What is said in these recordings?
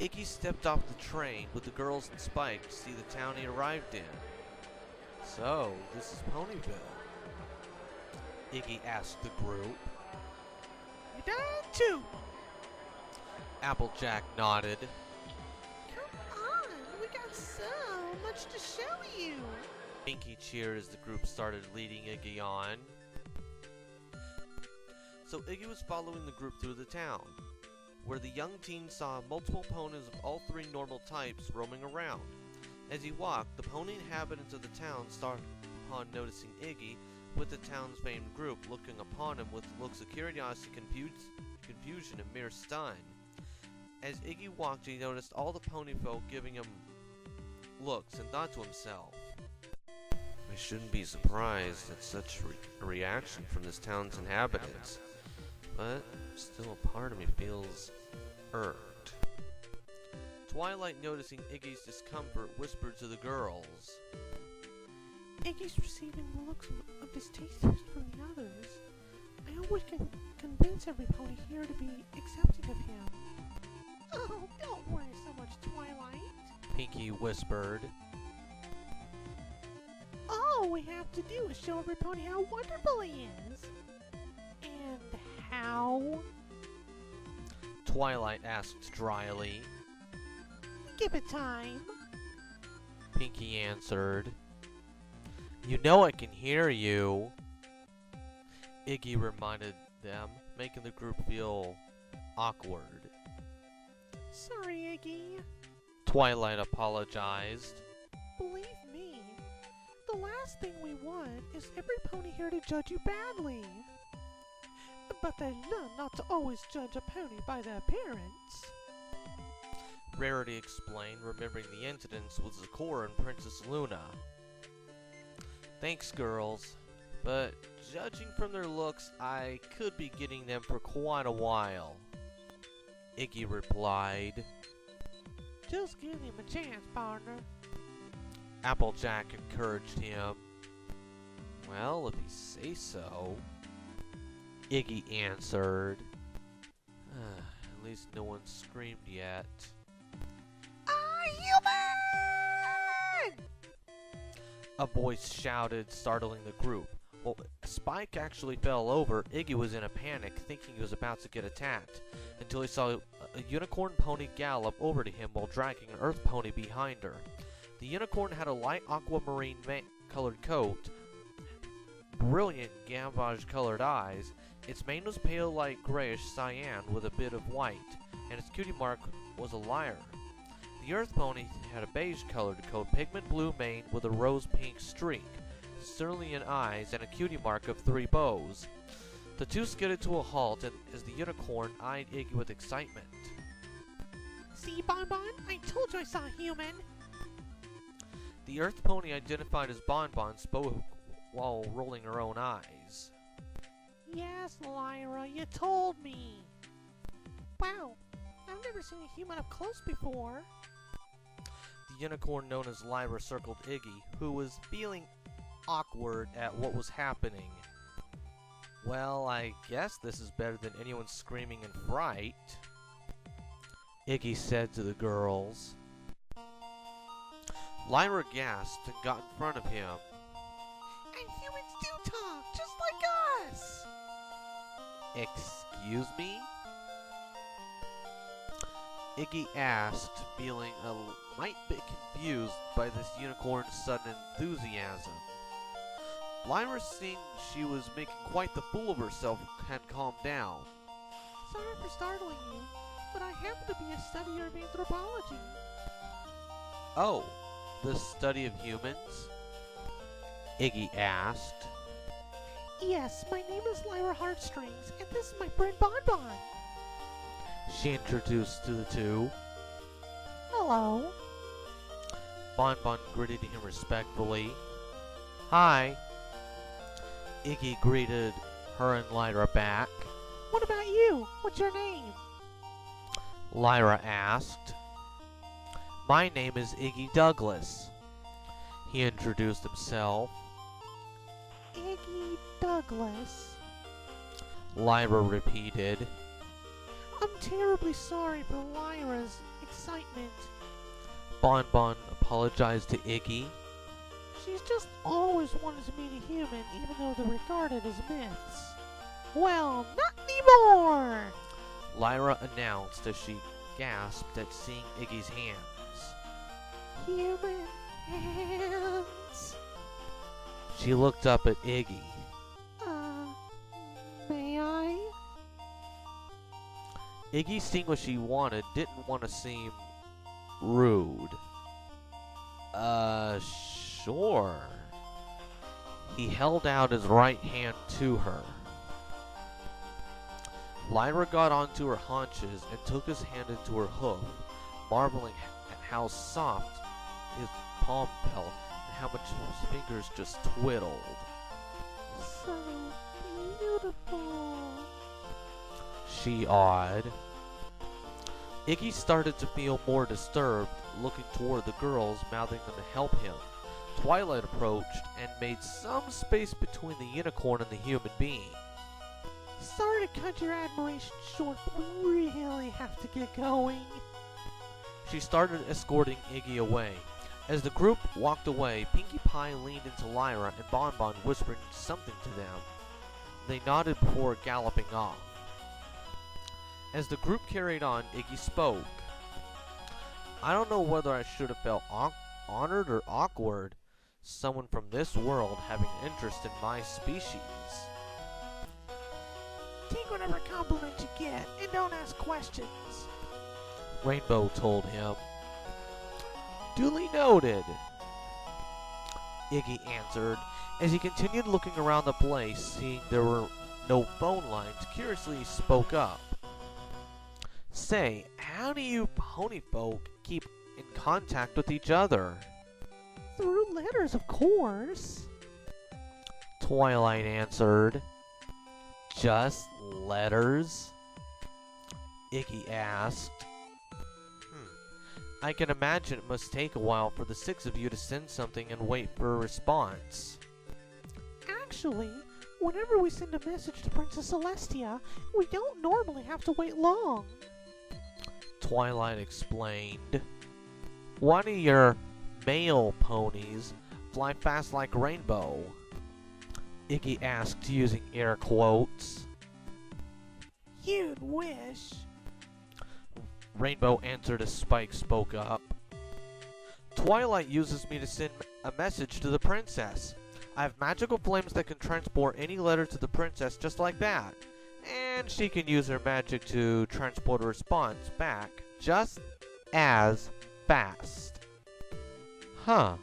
Iggy stepped off the train with the girls and Spike to see the town he arrived in. So, this is Ponyville? Iggy asked the group. You done too? Applejack nodded. Come on, we got so much to show you. Pinky cheered as the group started leading Iggy on. So Iggy was following the group through the town, where the young teen saw multiple ponies of all three normal types roaming around. As he walked, the pony inhabitants of the town started upon noticing Iggy, with the town's famed group looking upon him with looks of curiosity, confusion, and mere stun. As Iggy walked, he noticed all the pony folk giving him looks and thought to himself, I shouldn't be surprised at such a reaction from this town's inhabitants, but still a part of me feels irked. Twilight, noticing Iggy's discomfort, whispered to the girls, Iggy's receiving the looks of distasters from the others. I hope we can convince every pony here to be accepting of him. Oh, don't worry so much, Twilight. Pinky whispered. All we have to do is show every pony how wonderful he is. And how? Twilight asked dryly. Give it time. Pinky answered. You know I can hear you. Iggy reminded them, making the group feel awkward. Sorry, Iggy. Twilight apologized. Believe me, the last thing we want is every pony here to judge you badly. But they learn not to always judge a pony by their appearance. Rarity explained, remembering the incidents with Zecora and Princess Luna. Thanks, girls, but judging from their looks, I could be getting them for quite a while. Iggy replied. Just give him a chance, partner. Applejack encouraged him. Well, if you say so, Iggy answered. At least no one screamed yet. Human! A voice shouted, startling the group. Well, Spike actually fell over. Iggy was in a panic, thinking he was about to get attacked, until he saw a unicorn pony gallop over to him while dragging an earth pony behind her. The unicorn had a light aquamarine colored coat, brilliant gamboge-colored eyes. Its mane was pale light grayish cyan with a bit of white, and its cutie mark was a lyre. The earth pony had a beige-colored coat, pigment blue mane with a rose-pink streak, cerulean eyes, and a cutie mark of 3 bows. The two skidded to a halt as the unicorn eyed Iggy with excitement. See, Bonbon? I told you I saw a human! The earth pony, identified as Bonbon, spoke while rolling her own eyes. Yes, Lyra, you told me! Wow, I've never seen a human up close before. The unicorn known as Lyra circled Iggy, who was feeling awkward at what was happening. Well, I guess this is better than anyone screaming in fright, Iggy said to the girls. Lyra gasped and got in front of him. And humans do talk, just like us! Excuse me? Iggy asked, feeling a mite bit confused by this unicorn's sudden enthusiasm. Lyra, seeing she was making quite the fool of herself, had calmed down. Sorry for startling you, but I happen to be a studier of anthropology. Oh, the study of humans? Iggy asked. Yes, my name is Lyra Heartstrings, and this is my friend Bonbon. She introduced to the two. Hello. Bonbon greeted him respectfully. Hi. Iggy greeted her and Lyra back. What about you? What's your name? Lyra asked. My name is Iggy Douglas. He introduced himself. Iggy Douglas. Lyra repeated. I'm terribly sorry for Lyra's excitement. Bon Bon apologized to Iggy. She's just always wanted to meet a human, even though they're regarded as myths. Well, not anymore! Lyra announced as she gasped at seeing Iggy's hands. Human hands. She looked up at Iggy. May I? Iggy, seeing what she wanted, didn't want to seem rude. Sure. He held out his right hand to her. Lyra got onto her haunches and took his hand into her hoof, marveling at how soft his palm felt and how much his fingers just twiddled. So beautiful. She awed. Iggy started to feel more disturbed, looking toward the girls, mouthing them to help him. Twilight approached and made some space between the unicorn and the human being. Sorry to cut your admiration short, but we really have to get going. She started escorting Iggy away. As the group walked away, Pinkie Pie leaned into Lyra and Bon Bon whispered something to them. They nodded before galloping off. As the group carried on, Iggy spoke. I don't know whether I should have felt honored or awkward, someone from this world having an interest in my species. Take whatever compliment you get, and don't ask questions. Rainbow told him. Duly noted, Iggy answered. As he continued looking around the place, seeing there were no phone lines, curiously he spoke up. Say, how do you pony folk keep in contact with each other? Through letters, of course. Twilight answered. Just letters? Iggy asked. I can imagine it must take a while for the six of you to send something and wait for a response. Actually, whenever we send a message to Princess Celestia, we don't normally have to wait long. Twilight explained. One of your male ponies fly fast like Rainbow? Iggy asked using air quotes. You'd wish. Rainbow answered as Spike spoke up. Twilight uses me to send a message to the princess. I have magical flames that can transport any letter to the princess just like that. And she can use her magic to transport a response back just as fast. Huh,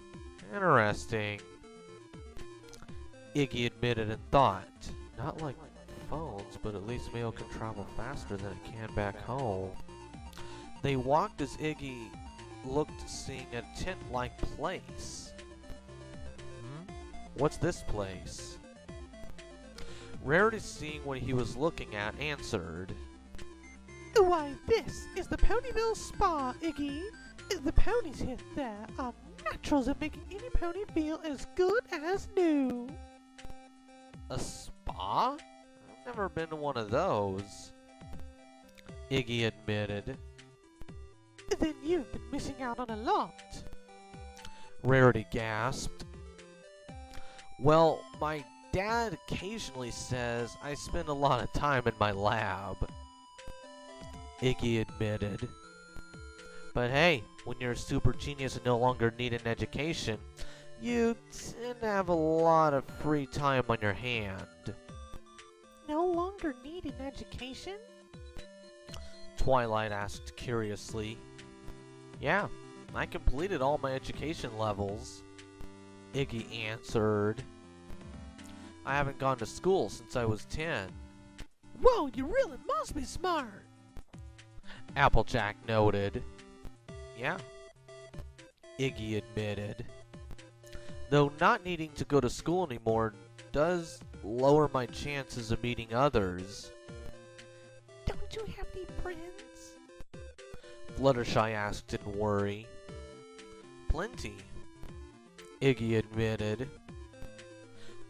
interesting. Iggy admitted and thought. Not like phones, but at least mail can travel faster than it can back home. They walked as Iggy looked, seeing a tent-like place. What's this place? Rarity, seeing what he was looking at, answered. Why, this is the Ponyville Spa, Iggy. The ponies here there are naturals at making any pony feel as good as new. A spa? I've never been to one of those. Iggy admitted. Then you've been missing out on a lot. Rarity gasped. Well, my dad occasionally says I spend a lot of time in my lab. Iggy admitted. But hey, when you're a super genius and no longer need an education, you tend to have a lot of free time on your hand. No longer need an education? Twilight asked curiously. Yeah, I completed all my education levels. Iggy answered. I haven't gone to school since I was 10. Whoa, you really must be smart. Applejack noted. Yeah, Iggy admitted. Though not needing to go to school anymore does lower my chances of meeting others. Don't you have any friends? Fluttershy asked in worry. Plenty, Iggy admitted.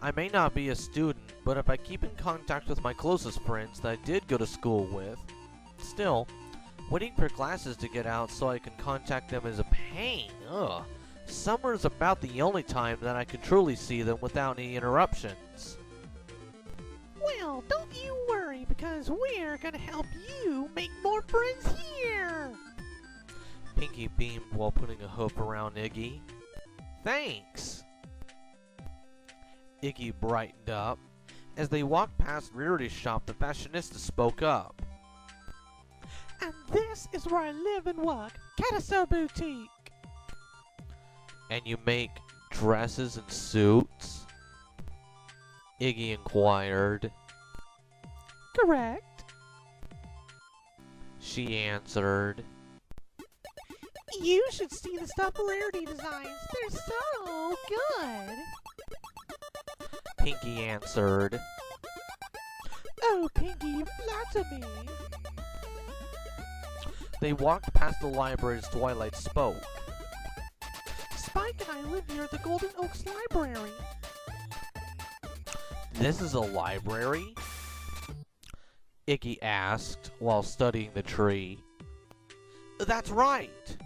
I may not be a student, but if I keep in contact with my closest friends that I did go to school with, still, Waiting for classes to get out so I can contact them is a pain. Ugh. Summer's about the only time that I can truly see them without any interruptions. Well, don't you worry, because we're gonna help you make more friends here! Pinky beamed while putting a hoof around Iggy. Thanks! Iggy brightened up. As they walked past Rarity's shop, the fashionista spoke up. And this is where I live and work, Carousel Boutique! And you make dresses and suits? Iggy inquired. Correct. She answered. You should see the stuff Rarity designs. They're so good. Pinky answered. Oh, Pinky, flatter me. They walked past the library as Twilight spoke. Spike and I live near the Golden Oaks Library. This is a library? Iggy asked while studying the tree. That's right,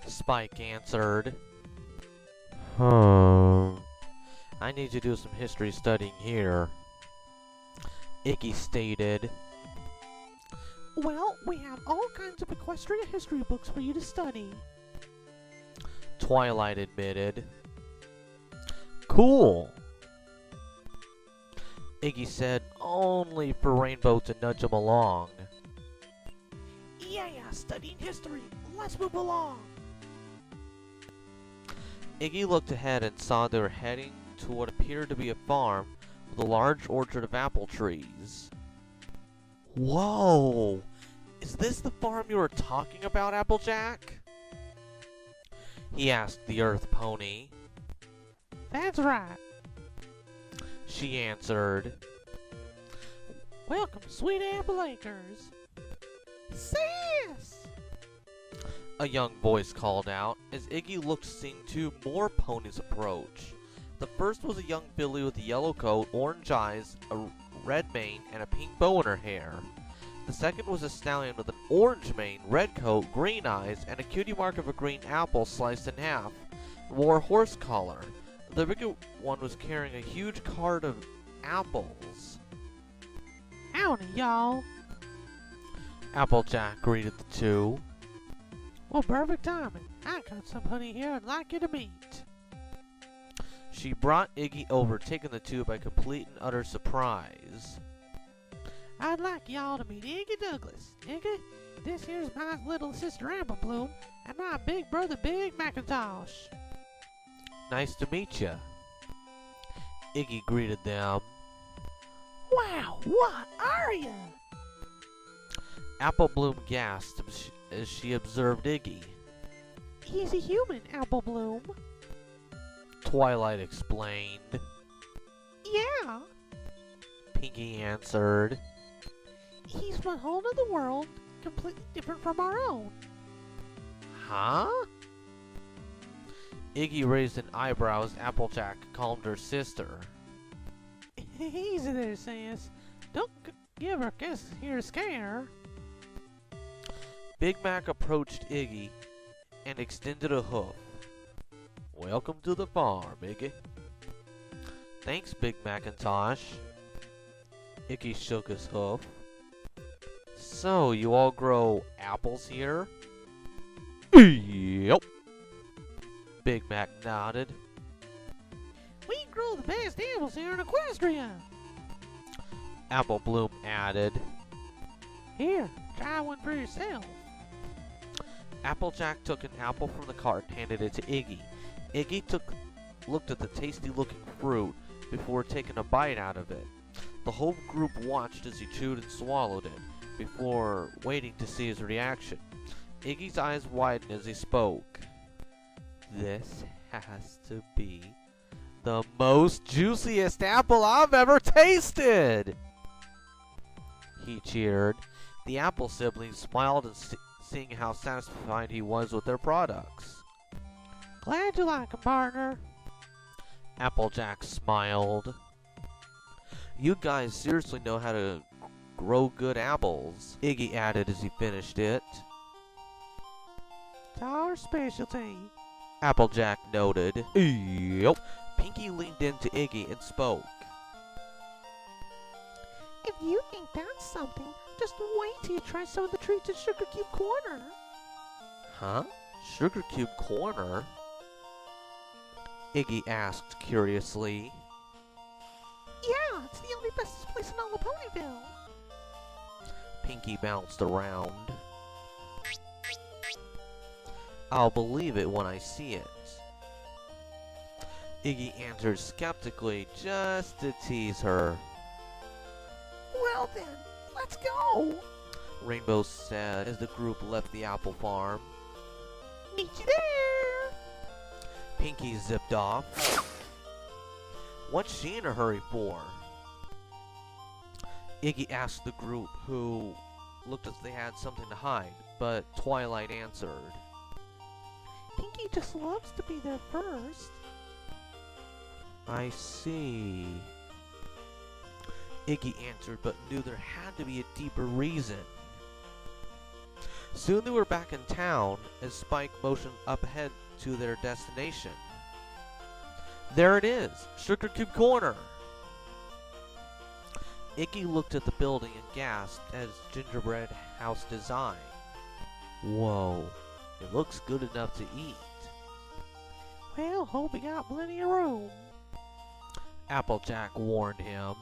Spike answered. I need to do some history studying here, Iggy stated. Well, we have all kinds of equestrian history books for you to study, Twilight admitted. Cool, Iggy said, only for Rainbow to nudge him along. Yeah, studying history. Let's move along. Iggy looked ahead and saw they were heading to what appeared to be a farm with a large orchard of apple trees. Whoa! Is this the farm you were talking about, Applejack? He asked the Earth Pony. That's right. She answered. Welcome, Sweet Apple Acres. Sis! A young voice called out as Iggy looked, seeing two more ponies approach. The first was a young filly with a yellow coat, orange eyes, a red mane, and a pink bow in her hair. The second was a stallion with an orange mane, red coat, green eyes, and a cutie mark of a green apple sliced in half, and wore a horse collar. The bigger one was carrying a huge cart of apples. Howdy, y'all. Applejack greeted the two. Well, perfect timing. I got some honey here I'd like you to meet. She brought Iggy over, taking the two by complete and utter surprise. I'd like y'all to meet Iggy Douglas. Iggy, this here's my little sister Amber Bloom, and my big brother Big Macintosh. Nice to meet ya. Iggy greeted them. Wow, what are ya? Apple Bloom gasped as she observed Iggy. He's a human, Apple Bloom. Twilight explained. Yeah. Pinky answered. He's from a whole other world, completely different from our own. Huh? Iggy raised an eyebrow as Applejack calmed her sister. Easy there, sis. Don't give her here a scare. Big Mac approached Iggy and extended a hoof. Welcome to the farm, Iggy. Thanks, Big Macintosh. Iggy shook his hoof. So, you all grow apples here? Yep. Big Mac nodded. We grow the best apples here in Equestrian. Apple Bloom added. Here, try one for yourself. Applejack took an apple from the cart and handed it to Iggy. Iggy looked at the tasty-looking fruit before taking a bite out of it. The whole group watched as he chewed and swallowed it, before waiting to see his reaction. Iggy's eyes widened as he spoke. This has to be the most juiciest apple I've ever tasted! He cheered. The apple siblings smiled and seeing how satisfied he was with their products. Glad you like 'em, partner. Applejack smiled. You guys seriously know how to grow good apples, Iggy added as he finished it. It's our specialty. Applejack noted. Yep. Pinky leaned into Iggy and spoke. If you think that's something, just wait till you try some of the treats at Sugar Cube Corner. Huh? Sugar Cube Corner? Iggy asked curiously. Yeah, it's the only bestest place in all of Ponyville. Pinky bounced around. I'll believe it when I see it. Iggy answered skeptically just to tease her. Well then, let's go. Rainbow said as the group left the apple farm. Meet you there. Pinky zipped off. What's she in a hurry for? Iggy asked the group, who looked as they had something to hide, but Twilight answered. Pinky just loves to be there first. I see. Iggy answered, but knew there had to be a deeper reason. Soon they were back in town as Spike motioned up ahead to their destination. There it is, Sugar Cube Corner! Iggy looked at the building and gasped at its gingerbread house design. Whoa, it looks good enough to eat. Well, hope we got plenty of room. Applejack warned him.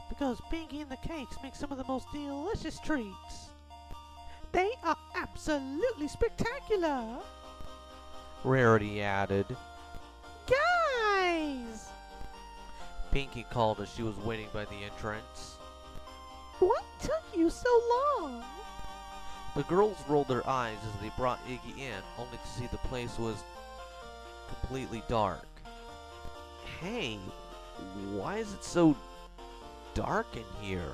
Because Pinky and the Cakes make some of the most delicious treats. They are absolutely spectacular. Rarity added. Guys! Pinky called as she was waiting by the entrance. What took you so long? The girls rolled their eyes as they brought Iggy in, only to see the place was completely dark. Hey, why is it so dark in here?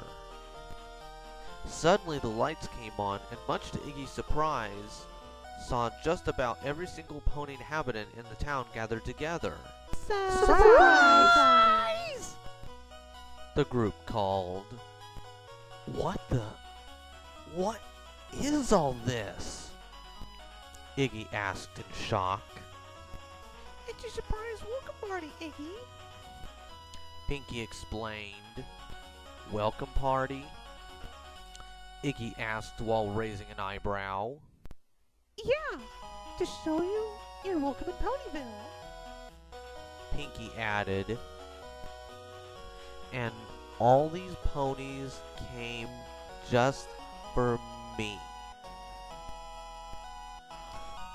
Suddenly the lights came on, and much to Iggy's surprise, saw just about every single pony inhabitant in the town gathered together. Surprise! The group called. What is all this? Iggy asked in shock. It's your surprise welcome party, Iggy. Pinky explained. Welcome party? Iggy asked while raising an eyebrow. Yeah, to show you you're welcome in Ponyville. Pinky added. And all these ponies came just for me?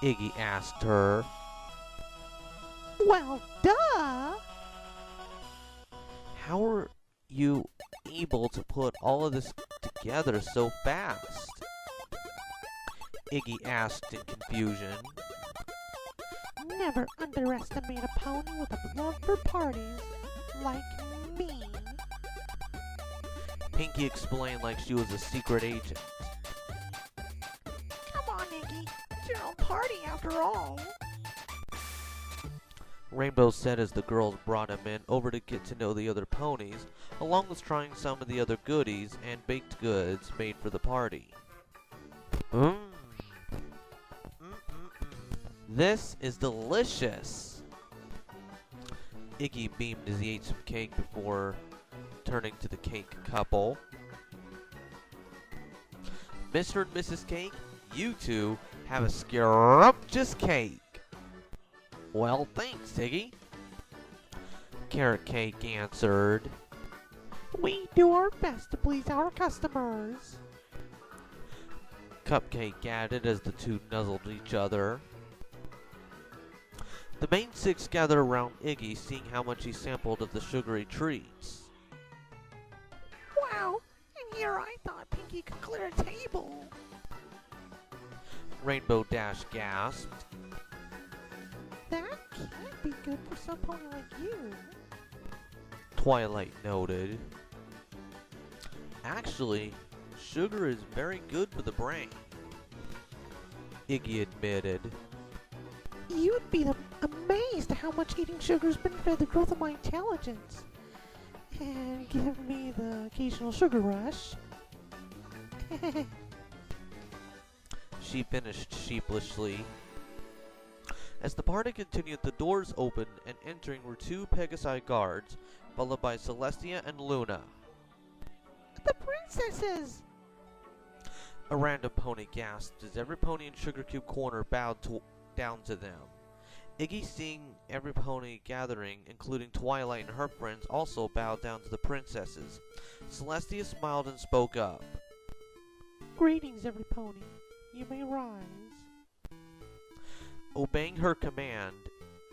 Iggy asked her. Well, duh! How are you able to put all of this together so fast? Iggy asked in confusion. Never underestimate a pony with a love for parties like me. Pinky explained like she was a secret agent. Come on, Iggy. It's your own party after all. Rainbow said as the girls brought him in over to get to know the other ponies, along with trying some of the other goodies and baked goods made for the party. This is delicious! Iggy beamed as he ate some cake before turning to the cake couple. Mr. and Mrs. Cake, you two have a scrumptious cake. Well, thanks, Iggy. Carrot Cake answered. We do our best to please our customers. Cupcake added as the two nuzzled each other. The main six gathered around Iggy, seeing how much he sampled of the sugary treats. Wow, and here I thought Pinky could clear a table. Rainbow Dash gasped. That can't be good for some pony like you. Twilight noted. Actually, sugar is very good for the brain, Iggy admitted. You'd be amazed at how much eating sugar has been for the growth of my intelligence. And give me the occasional sugar rush. She finished sheepishly. As the party continued, the doors opened, and entering were two Pegasi guards, followed by Celestia and Luna. The princesses! A random pony gasped as every pony in Sugar Cube Corner bowed down to them. Iggy, seeing every pony gathering, including Twilight and her friends, also bowed down to the princesses. Celestia smiled and spoke up. Greetings, every pony. You may rise. Obeying her command,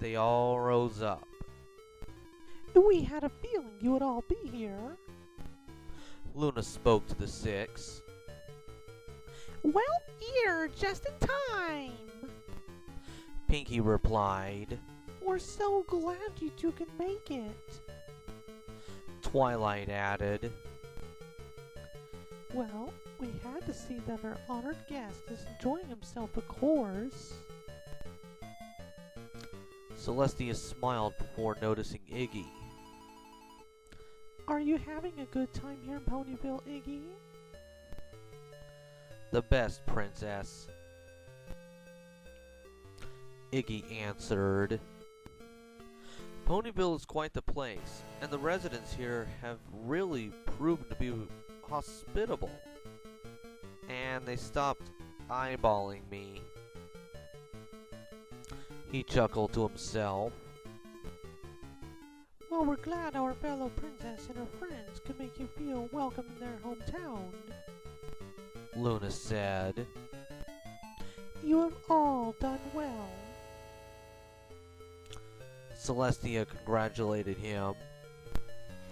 they all rose up. We had a feeling you would all be here. Luna spoke to the six. Well, you're just in time. Pinky replied. We're so glad you two can make it. Twilight added. Well, we had to see that our honored guest is enjoying himself, of course. Celestia smiled before noticing Iggy. Are you having a good time here in Ponyville, Iggy? The best, princess. Iggy answered. Ponyville is quite the place, and the residents here have really proven to be hospitable. And they stopped eyeballing me. He chuckled to himself. Well, we're glad our fellow princess and her friends could make you feel welcome in their hometown. Luna said. You have all done well. Celestia congratulated him.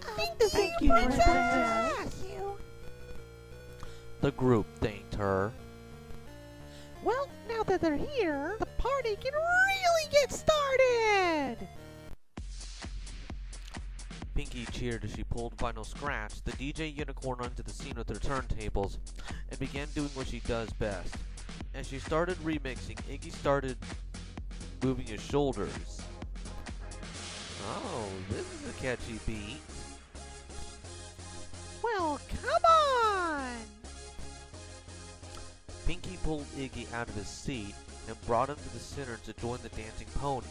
Thank you, princess. The group thanked her. Well, now that they're here, the party can really get started! Pinky cheered as she pulled Vinyl Scratch, the DJ unicorn, onto the scene with her turntables, and began doing what she does best. As she started remixing, Iggy started moving his shoulders. Oh, this is a catchy beat. Well, come on! Pinky pulled Iggy out of his seat and brought him to the center to join the dancing ponies.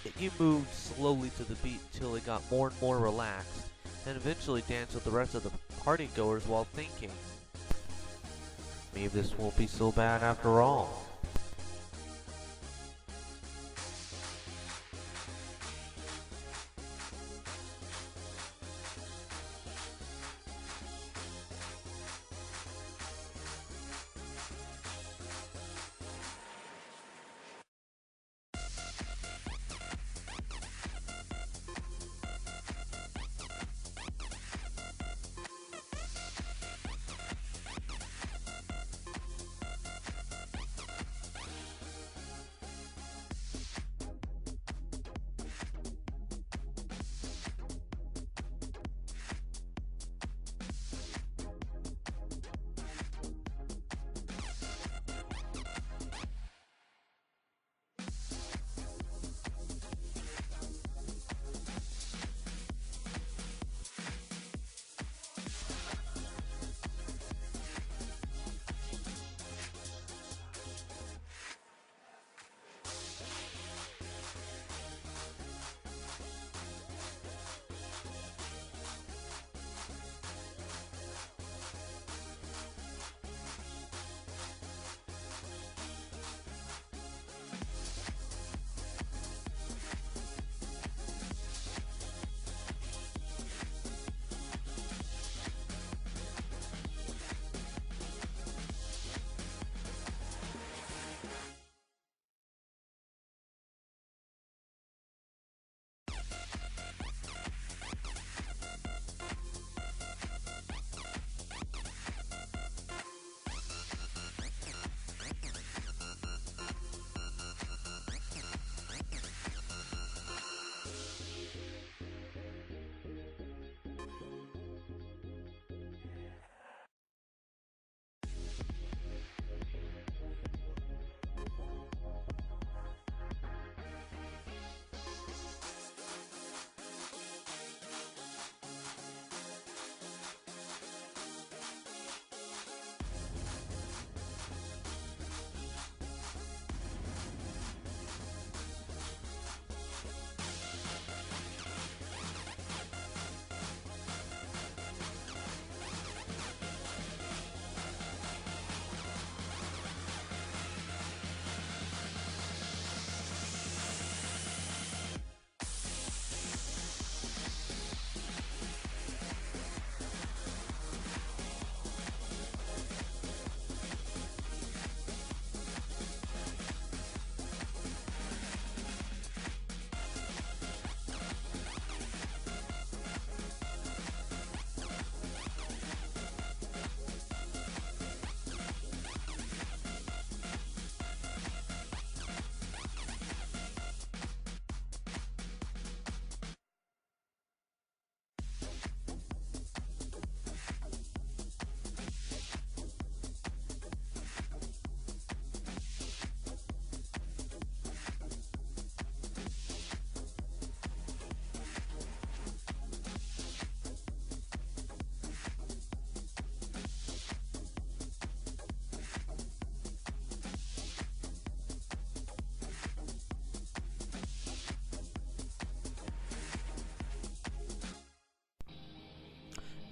Iggy moved slowly to the beat until he got more and more relaxed, and eventually danced with the rest of the partygoers while thinking, maybe this won't be so bad after all.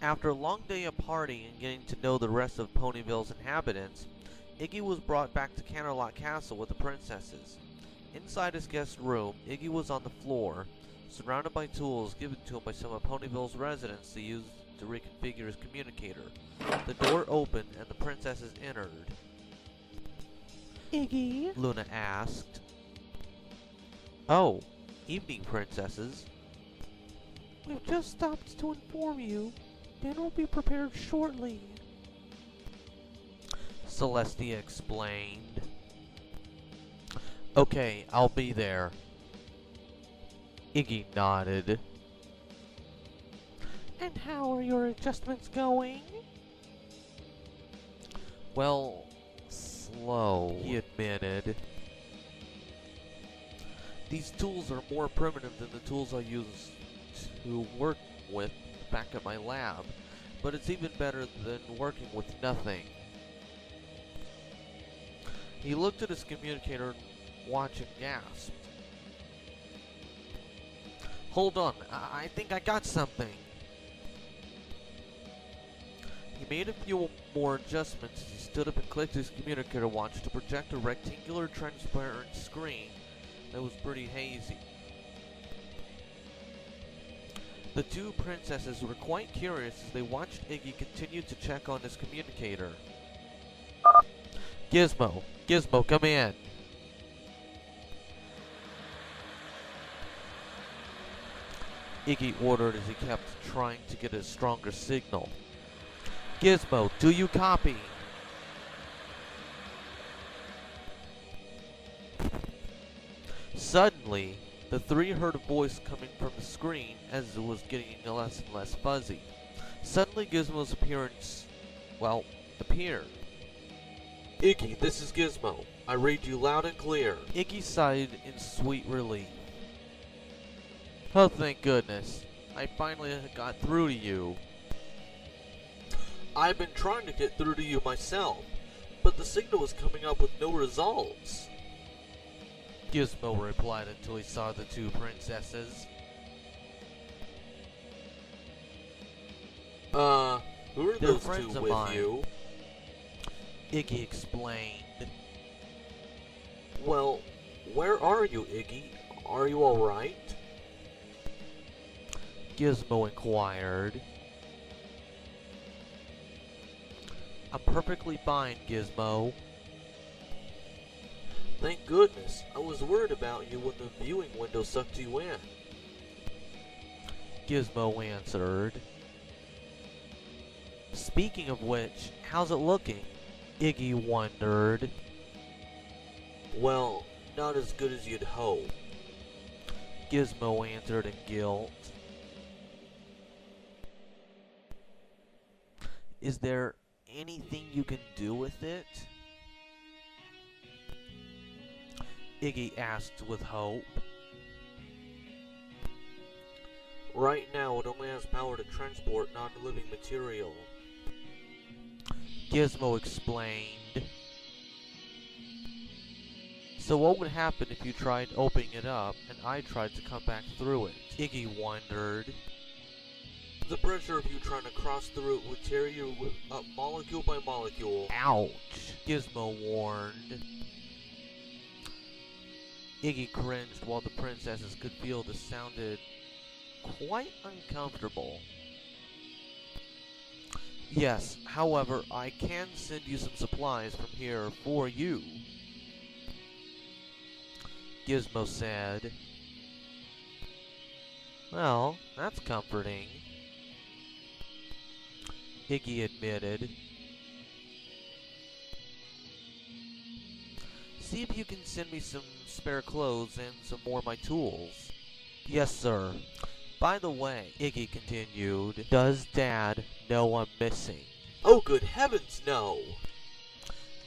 After a long day of partying and getting to know the rest of Ponyville's inhabitants, Iggy was brought back to Canterlot Castle with the princesses. Inside his guest room, Iggy was on the floor, surrounded by tools given to him by some of Ponyville's residents to use to reconfigure his communicator. The door opened and the princesses entered. Iggy? Luna asked. Oh, evening, princesses. We've just stopped to inform you. Dinner will be prepared shortly. Celestia explained. Okay, I'll be there. Iggy nodded. And how are your adjustments going? Well, slow, he admitted. These tools are more primitive than the tools I use to work with back at my lab, but it's even better than working with nothing. He looked at his communicator and watched and gasped. Hold on, I think I got something. He made a few more adjustments as he stood up and clicked his communicator watch to project a rectangular transparent screen that was pretty hazy. The two princesses were quite curious as they watched Iggy continue to check on his communicator. Gizmo, come in. Iggy ordered as he kept trying to get a stronger signal. Gizmo, do you copy? Suddenly, the three heard a voice coming from the screen as it was getting less and less fuzzy. Suddenly, Gizmo's appearance, appeared. Iggy, this is Gizmo. I read you loud and clear. Iggy sighed in sweet relief. Oh, thank goodness. I finally got through to you. I've been trying to get through to you myself, but the signal was coming up with no results. Gizmo replied until he saw the two princesses. Who are those two with you? Iggy explained. Well, where are you, Iggy? Are you alright? Gizmo inquired. I'm perfectly fine, Gizmo. Thank goodness. I was worried about you when the viewing window sucked you in. Gizmo answered. Speaking of which, how's it looking? Iggy wondered. Well, not as good as you'd hope. Gizmo answered in guilt. Is there anything you can do with it? Iggy asked with hope. Right now, it only has power to transport non-living material. Gizmo explained. So what would happen if you tried opening it up and I tried to come back through it? Iggy wondered. The pressure of you trying to cross through it would tear you up molecule by molecule. Ouch, Gizmo warned. Iggy cringed while the princesses could feel this sounded quite uncomfortable. Yes, however, I can send you some supplies from here for you, Gizmo said. Well, that's comforting, Iggy admitted. See if you can send me some spare clothes and some more of my tools. Yes, sir. By the way, Iggy continued, does Dad know I'm missing? Oh, good heavens, no!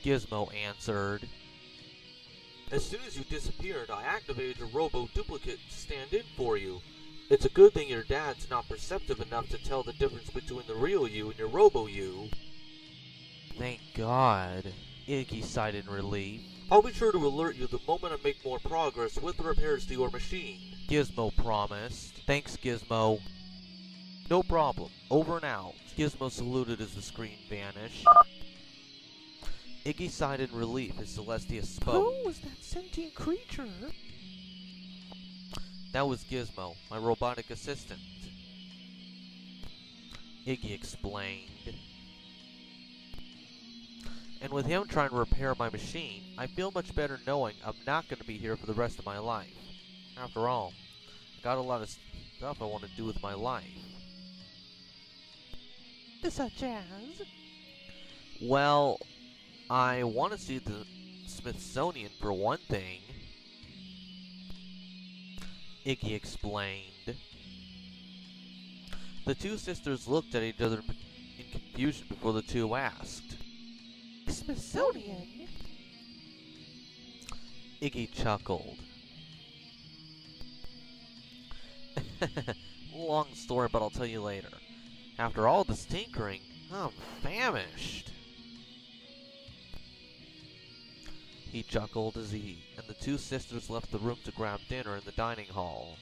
Gizmo answered. As soon as you disappeared, I activated a robo-duplicate to stand in for you. It's a good thing your dad's not perceptive enough to tell the difference between the real you and your robo-you. Thank God, Iggy sighed in relief. I'll be sure to alert you the moment I make more progress with the repairs to your machine, Gizmo promised. Thanks, Gizmo. No problem. Over and out. Gizmo saluted as the screen vanished. Iggy sighed in relief as Celestia spoke. Who was that sentient creature? That was Gizmo, my robotic assistant. Iggy explained. And with him trying to repair my machine, I feel much better knowing I'm not going to be here for the rest of my life. After all, I got a lot of stuff I want to do with my life. Such as? Well, I want to see the Smithsonian for one thing. Iggy explained. The two sisters looked at each other in confusion before the two asked. Smithsonian? Iggy chuckled. Long story, but I'll tell you later. After all this tinkering, I'm famished. He chuckled as he and the two sisters left the room to grab dinner in the dining hall.